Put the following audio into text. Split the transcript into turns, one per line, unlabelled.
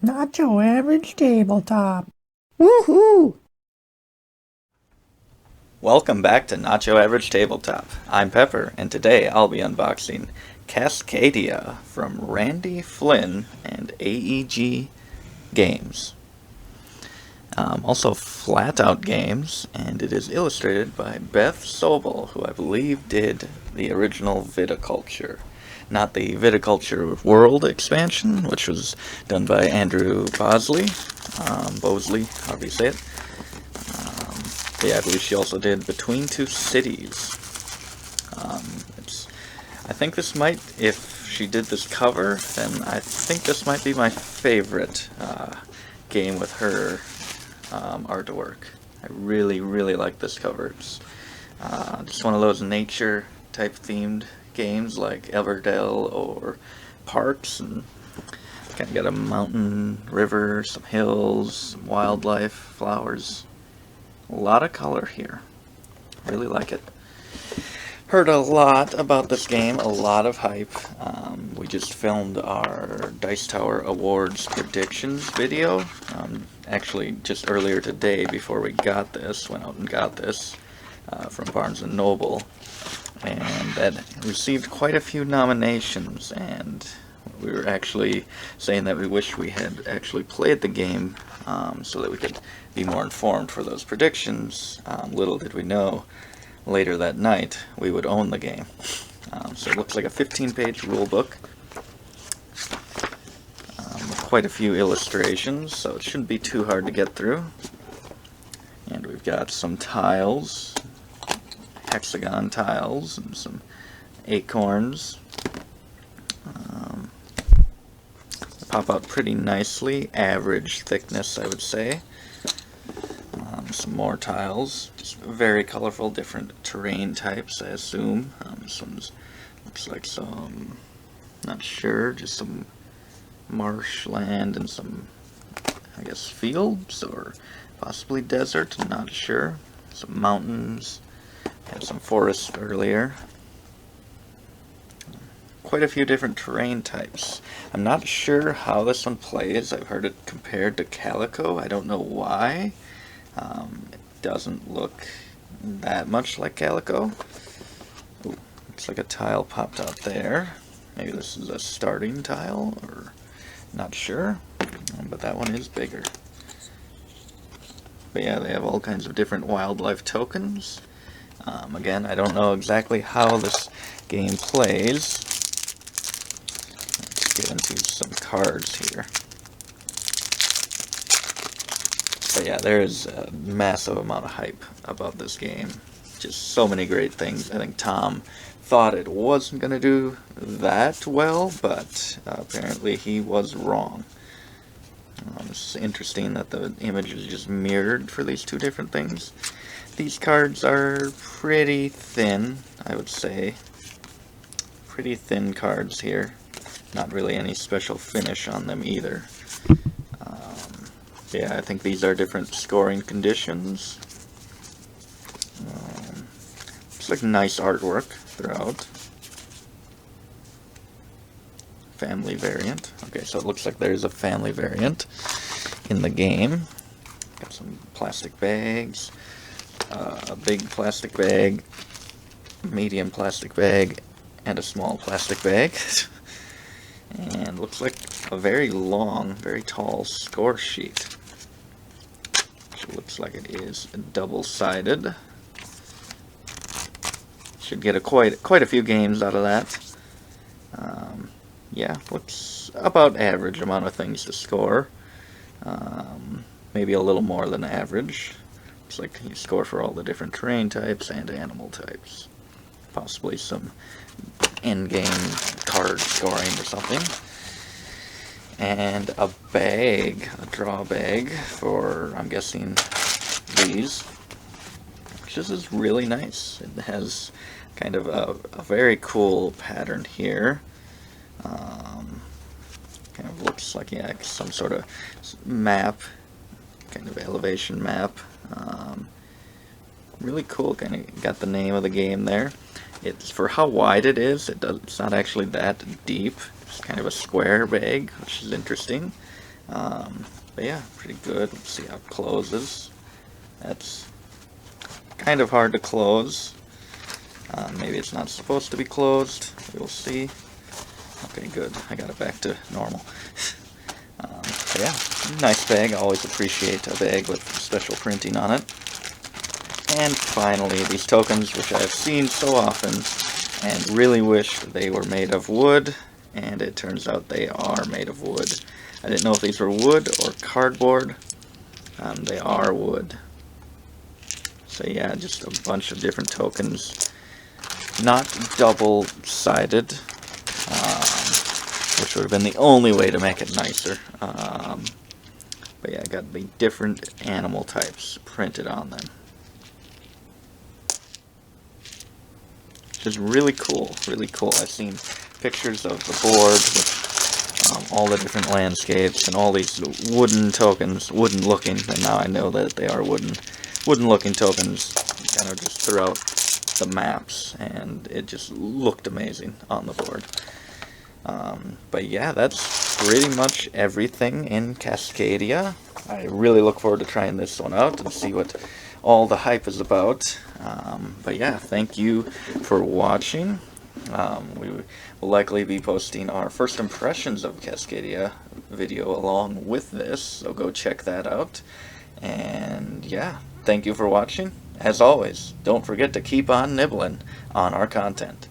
Not your average tabletop. Woohoo!
Welcome back to Not Your Average Tabletop. I'm Pepper, and today I'll be unboxing Cascadia from Randy Flynn and AEG Games. Also Flat Out Games, and it is illustrated by Beth Sobel, who I believe did the original Viticulture. Not the Viticulture World expansion, which was done by Andrew Bosley, however you say it. Yeah, I believe she also did Between Two Cities. It's, I think this might, if she did this cover, then I think this might be my favorite game with her artwork. I really, really like this cover. It's just one of those nature type themed games like Everdell or Parks, and kind of got a mountain, river, some hills, some wildlife, flowers. A lot of color here. Really like it. Heard a lot about this game, a lot of hype. We just filmed our Dice Tower Awards predictions video. Actually, just earlier today, before we got this, went out and got this from Barnes & Noble. And that received quite a few nominations, and we were actually saying that we wish we had actually played the game so that we could be more informed for those predictions. Little did we know, later that night we would own the game. So it looks like a 15-page rule book with quite a few illustrations, so it shouldn't be too hard to get through. And we've got some tiles, hexagon tiles, and some acorns. Pop out pretty nicely, average thickness I would say. Some more tiles, just very colorful, different terrain types I assume. This one looks like some, not sure, just some marshland and some, I guess, fields or possibly desert, not sure. Some mountains, and some forest earlier. Quite a few different terrain types. I'm not sure how this one plays. I've heard it compared to Calico. I don't know why. It doesn't look that much like Calico. Ooh, looks like a tile popped out there. Maybe this is a starting tile, or not sure. But that one is bigger. But yeah, they have all kinds of different wildlife tokens. Again, I don't know exactly how this game plays. Let's get into some cards here. But yeah, there is a massive amount of hype about this game. Just so many great things. I think Tom thought it wasn't going to do that well, but apparently he was wrong. It's interesting that the image is just mirrored for these two different things. These cards are pretty thin, I would say. Pretty thin cards here. Not really any special finish on them either. Yeah, I think these are different scoring conditions. Looks like nice artwork throughout. Family variant. Okay, so it looks like there's a family variant in the game. Got some plastic bags, a big plastic bag, medium plastic bag, and a small plastic bag. And looks like a very long, very tall score sheet. Which looks like it is double-sided. Should get quite a few games out of that. Yeah, looks about average amount of things to score. Maybe a little more than average. Looks like you score for all the different terrain types and animal types. Possibly some in-game card scoring or something. And a bag, a draw bag for, I'm guessing, these. Which is really nice. It has kind of a very cool pattern here. Kind of looks like, yeah, some sort of map, kind of elevation map. Really cool, kind of got the name of the game there. It's for how wide it is, it's not actually that deep. It's kind of a square bag, which is interesting. But yeah, pretty good. Let's see how it closes. That's kind of hard to close. Maybe it's not supposed to be closed. We'll see. Okay, good. I got it back to normal. But yeah, nice bag. I always appreciate a bag with special printing on it. And finally, these tokens, which I've seen so often and really wish they were made of wood, and it turns out they are made of wood. I didn't know if these were wood or cardboard. They are wood. So yeah, just a bunch of different tokens. Not double-sided, which would have been the only way to make it nicer. But yeah, I got the different animal types printed on them. Which is really cool, really cool. I've seen pictures of the board with all the different landscapes and all these wooden tokens, wooden looking, and now I know that they are wooden looking tokens kind of just throughout the maps, and it just looked amazing on the board. But yeah, that's pretty much everything in Cascadia. I really look forward to trying this one out and see what all the hype is about. But yeah, thank you for watching. We will likely be posting our first impressions of Cascadia video along with this, so go check that out. And yeah, thank you for watching. As always, don't forget to keep on nibbling on our content.